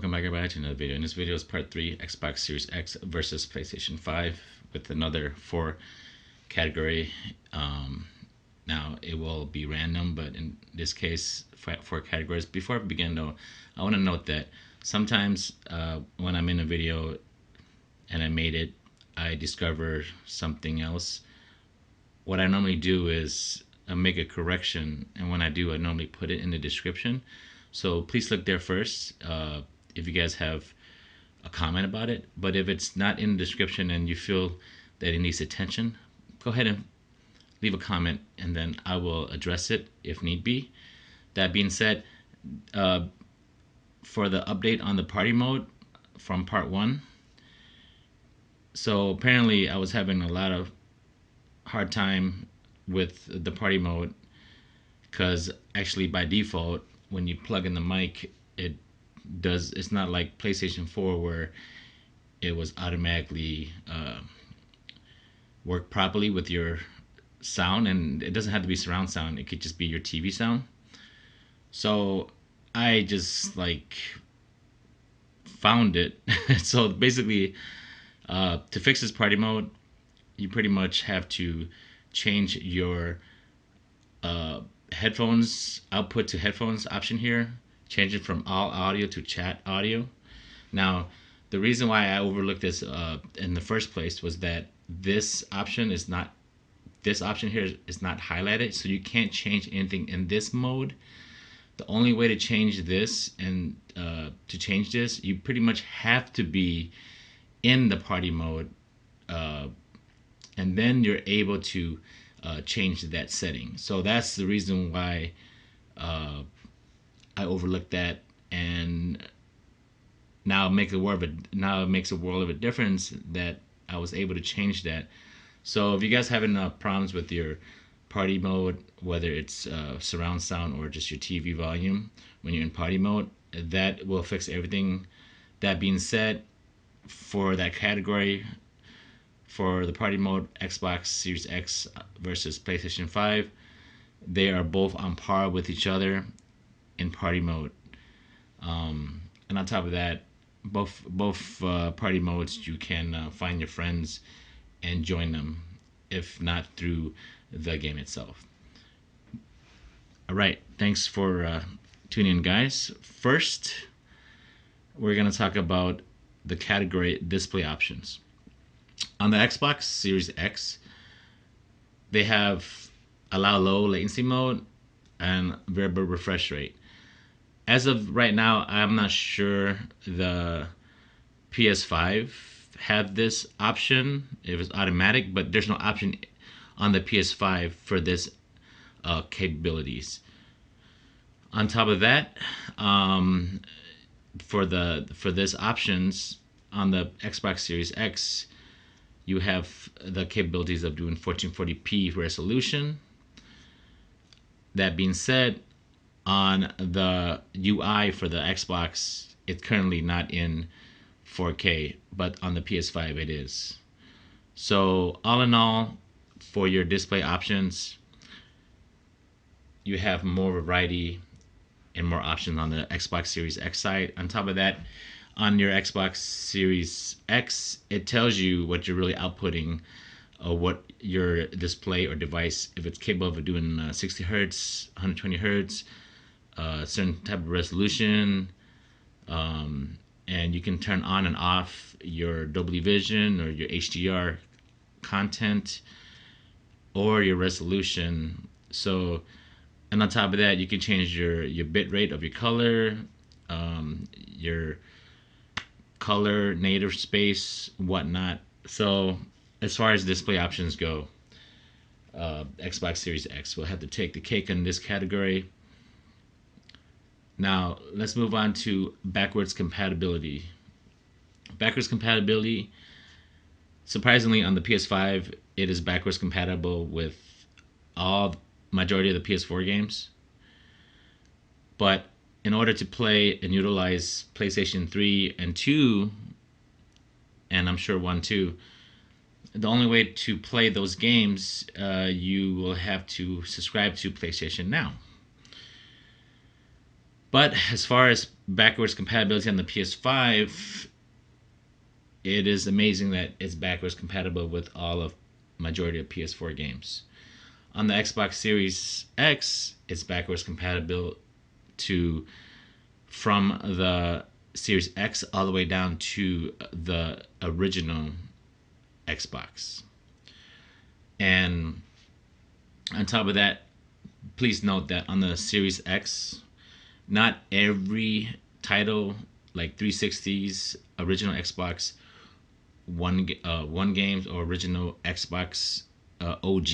welcome back everybody to another video. In this video is part 3, Xbox Series X versus PlayStation 5 with another 4 category. Now it will be random, but in this case 4 categories. Before I begin though, I want to note that sometimes when I'm in a video and I made it, I discover something else. What I normally do is make a correction, and when I do, I normally put it in the description. So please look there first if you guys have a comment about it. But if it's not in the description and you feel that it needs attention, go ahead and leave a comment, and then I will address it if need be. That being said, for the update on the party mode from part 1, so apparently I was having a lot of hard time with the party mode, because actually by default when you plug in the mic, it's not like PlayStation 4 where it was automatically work properly with your sound, and it doesn't have to be surround sound, it could just be your TV sound. So I just like found it. So basically to fix this party mode, you pretty much have to change your headphones output to headphones option here, change it from all audio to chat audio. Now the reason why I overlooked this in the first place was that this option here is not highlighted, so you can't change anything in this mode. The only way to change this and to change this, you pretty much have to be in the party mode, and then you're able to change that setting. So that's the reason why I overlooked that, and now it makes a world of a difference that I was able to change that. So if you guys having problems with your party mode, whether it's surround sound or just your TV volume when you're in party mode, that will fix everything. That being said, for that category, for the party mode, Xbox Series X versus PlayStation 5, they are both on par with each other in party mode. And on top of that, both party modes, you can find your friends and join them, if not through the game itself. Alright, thanks for tuning in, guys. First, we're going to talk about the category display options. On the Xbox Series X, they have allow low latency mode and variable refresh rate. As of right now, I'm not sure the PS5 have this option, if it's automatic, but there's no option on the PS5 for this capabilities. On top of that, for this options on the Xbox Series X, you have the capabilities of doing 1440p resolution. That being said, on the UI for the Xbox, it's currently not in 4K, but on the PS5 it is. So all in all, for your display options, you have more variety and more options on the Xbox Series X side. On top of that, on your Xbox Series X, it tells you what you're really outputting, what your display or device, if it's capable of doing 60 hertz, 120 hertz, certain type of resolution, and you can turn on and off your Dolby Vision or your HDR content or your resolution. So, and on top of that, you can change your bit rate of your color, your color, native space, whatnot. So as far as display options go, Xbox Series X will have to take the cake in this category. Now let's move on to backwards compatibility. Backwards compatibility, surprisingly, on the PS5, it is backwards compatible with majority of the PS4 games. But in order to play and utilize PlayStation 3 and 2, and I'm sure 1 too, the only way to play those games, you will have to subscribe to PlayStation Now. But as far as backwards compatibility on the PS5, it is amazing that it's backwards compatible with all of majority of PS4 games. On the Xbox Series X, it's backwards compatible to from the Series X all the way down to the original Xbox. And on top of that, please note that on the Series X, not every title like 360s, original Xbox One games or original Xbox OG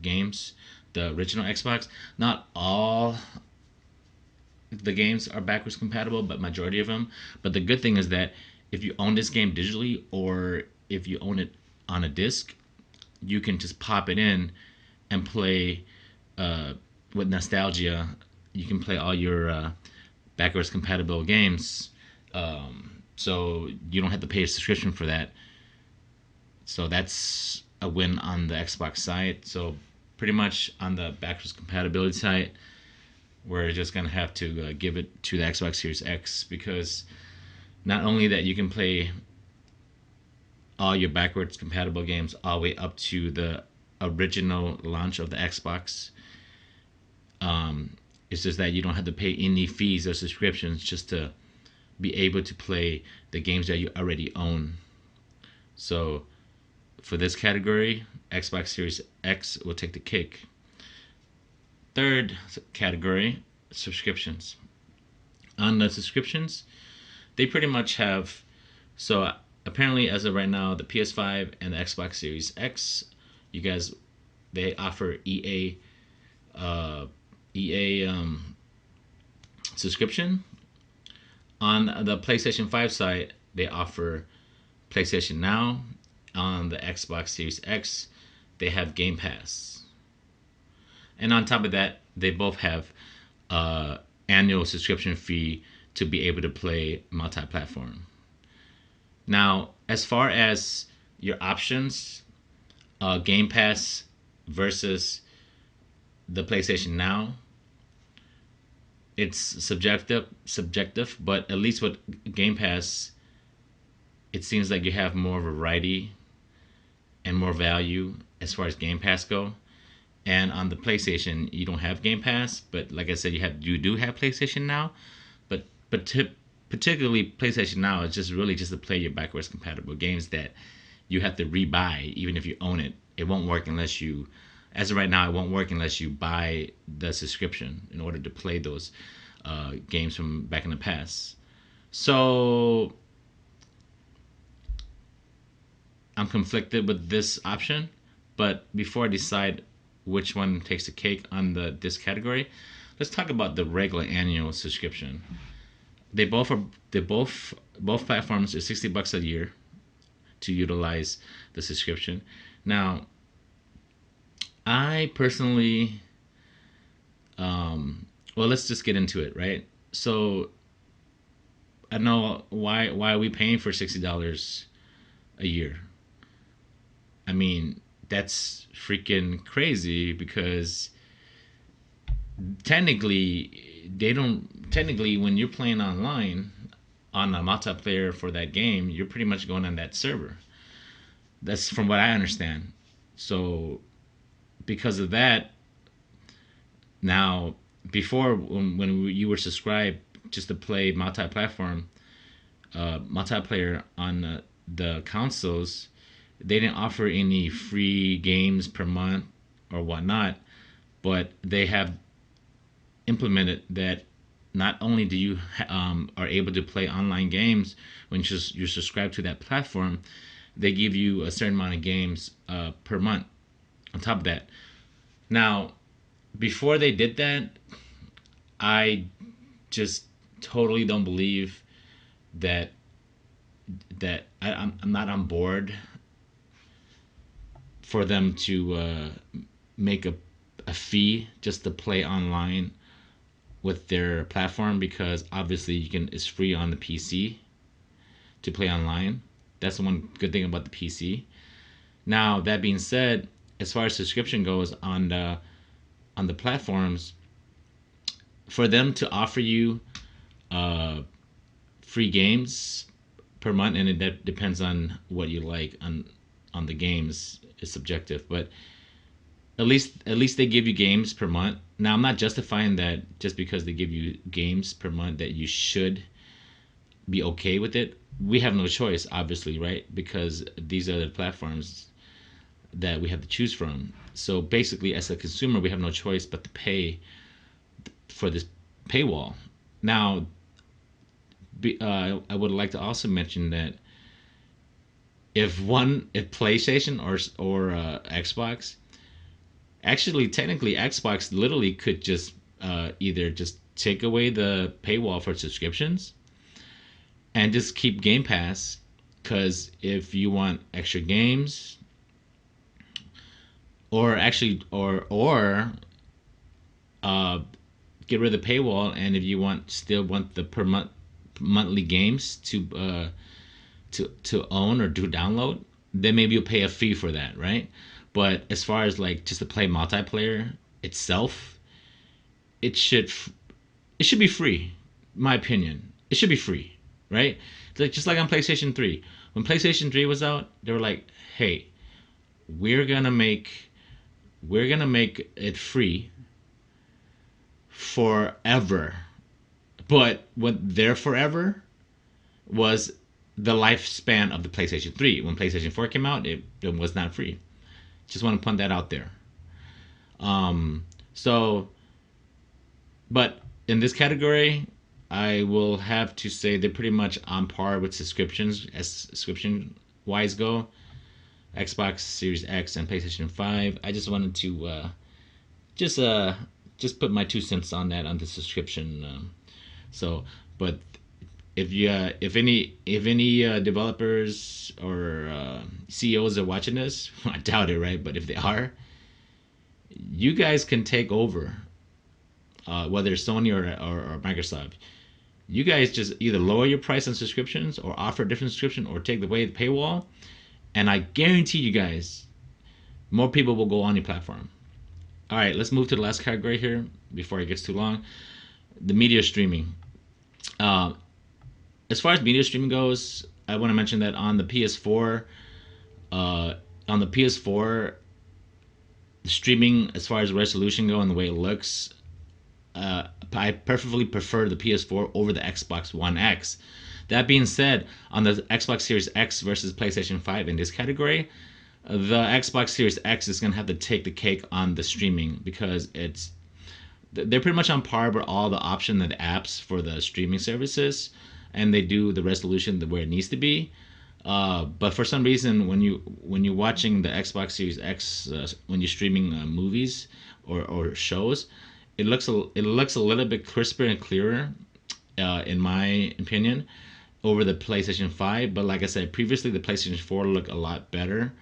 games, the original Xbox, not all the games are backwards compatible, but majority of them. But the good thing is that if you own this game digitally or if you own it on a disc, you can just pop it in and play with nostalgia. You can play all your backwards compatible games, so you don't have to pay a subscription for that. So that's a win on the Xbox side. So pretty much on the backwards compatibility side, we're just gonna have to give it to the Xbox Series X, because not only that you can play all your backwards compatible games all the way up to the original launch of the Xbox. It's just that you don't have to pay any fees or subscriptions just to be able to play the games that you already own. So for this category, Xbox Series X will take the cake. Third category, subscriptions. On the subscriptions, they pretty much have, so apparently as of right now, the PS5 and the Xbox Series X, you guys, they offer EA subscription. On the PlayStation 5 side, they offer PlayStation Now. On the Xbox Series X, they have Game Pass. And on top of that, they both have annual subscription fee to be able to play multi-platform. Now, as far as your options, Game Pass versus the PlayStation Now, it's subjective, but at least with Game Pass, it seems like you have more variety and more value as far as Game Pass go. And on the PlayStation, you don't have Game Pass, but like I said, you do have PlayStation Now, but particularly PlayStation Now is just really just to play your backwards compatible games that you have to rebuy even if you own it. It won't work unless you, as of right now, it won't work unless you buy the subscription in order to play those games from back in the past. So I'm conflicted with this option, but before I decide which one takes the cake on this category, let's talk about the regular annual subscription. Both platforms are $60 a year to utilize the subscription. Now, I personally, well, let's just get into it, right? So, I know why are we paying for $60 a year? I mean, that's freaking crazy, because technically when you're playing online on a multiplayer for that game, you're pretty much going on that server. That's from what I understand. So because of that, now before when you were subscribed just to play multiplayer on the consoles, they didn't offer any free games per month or whatnot, but they have implemented that not only do you are able to play online games when you're subscribed to that platform, they give you a certain amount of games per month on top of that. Now, before they did that, I just totally don't believe that I'm not on board for them to make a fee just to play online with their platform, because obviously it's free on the PC to play online. That's the one good thing about the PC. Now, that being said, as far as subscription goes on the platforms, for them to offer you uh, free games per month, and that depends on what you like on the games. It's subjective, but at least they give you games per month. Now I'm not justifying that just because they give you games per month that you should be okay with it. We have no choice, obviously, right? Because these are the platforms that we have to choose from. So basically, as a consumer, we have no choice but to pay for this paywall. Now, I would like to also mention that if PlayStation or Xbox, actually, technically, Xbox literally could just either just take away the paywall for subscriptions and just keep Game Pass. Because if you want extra games, or actually, or uh, get rid of the paywall, and if you still want the per monthly games to own or do download, then maybe you'll pay a fee for that, right? But as far as like just to play multiplayer itself, it should it should be free. My opinion, it should be free, right? Like just like on PlayStation 3. When PlayStation 3 was out, they were like, "Hey, we're gonna make it free forever." But what their forever was the lifespan of the PlayStation 3. When PlayStation 4 came out, it was not free. Just want to put that out there. So, but in this category, I will have to say they're pretty much on par with subscriptions as subscription wise go. Xbox Series X and PlayStation 5. I just wanted to just just put my 2 cents on that on the subscription. So, but if any developers or CEOs are watching this, I doubt it, right? But if they are, you guys can take over, whether it's Sony or Microsoft. You guys just either lower your price on subscriptions or offer a different subscription or take away the paywall, and I guarantee you guys, more people will go on your platform. All right, let's move to the last category here before it gets too long. The media streaming. Uh, as far as media streaming goes, I want to mention that on the PS4, uh, the streaming as far as resolution go and the way it looks, I perfectly prefer the PS4 over the Xbox One X. That being said, on the Xbox Series X versus PlayStation 5 in this category, the Xbox Series X is going to have to take the cake on the streaming because they're pretty much on par with all the options and the apps for the streaming services, and they do the resolution where it needs to be. But for some reason, when you're watching the Xbox Series X, when you're streaming movies or shows, it looks a little bit crisper and clearer, in my opinion, over the PlayStation 5. But like I said previously, the PlayStation 4 looked a lot better.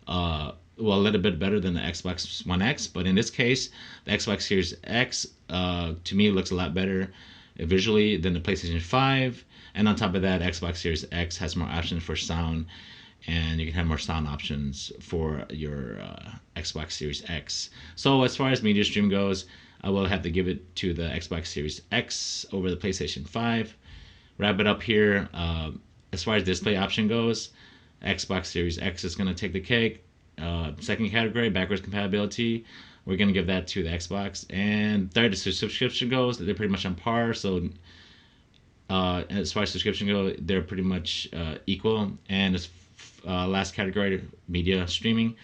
Well, a little bit better than the Xbox One X. But in this case, the Xbox Series X, to me, looks a lot better visually than the PlayStation 5. And on top of that, Xbox Series X has more options for sound, and you can have more sound options for your Xbox Series X. So as far as media stream goes, I will have to give it to the Xbox Series X over the PlayStation 5. Wrap it up here. As far as display option goes, Xbox Series X is going to take the cake. Second category, backwards compatibility. We're going to give that to the Xbox. And third, as subscription goes, they're pretty much on par. So as far as subscription go, they're pretty much equal. And as last category, media streaming,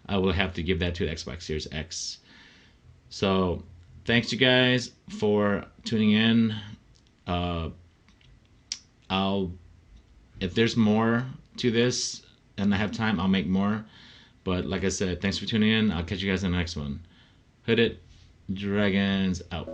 I will have to give that to the Xbox Series X. So thanks you guys for tuning in. If there's more to this and I have time, I'll make more. But like I said, thanks for tuning in. I'll catch you guys in the next one. Hooded Dragons out.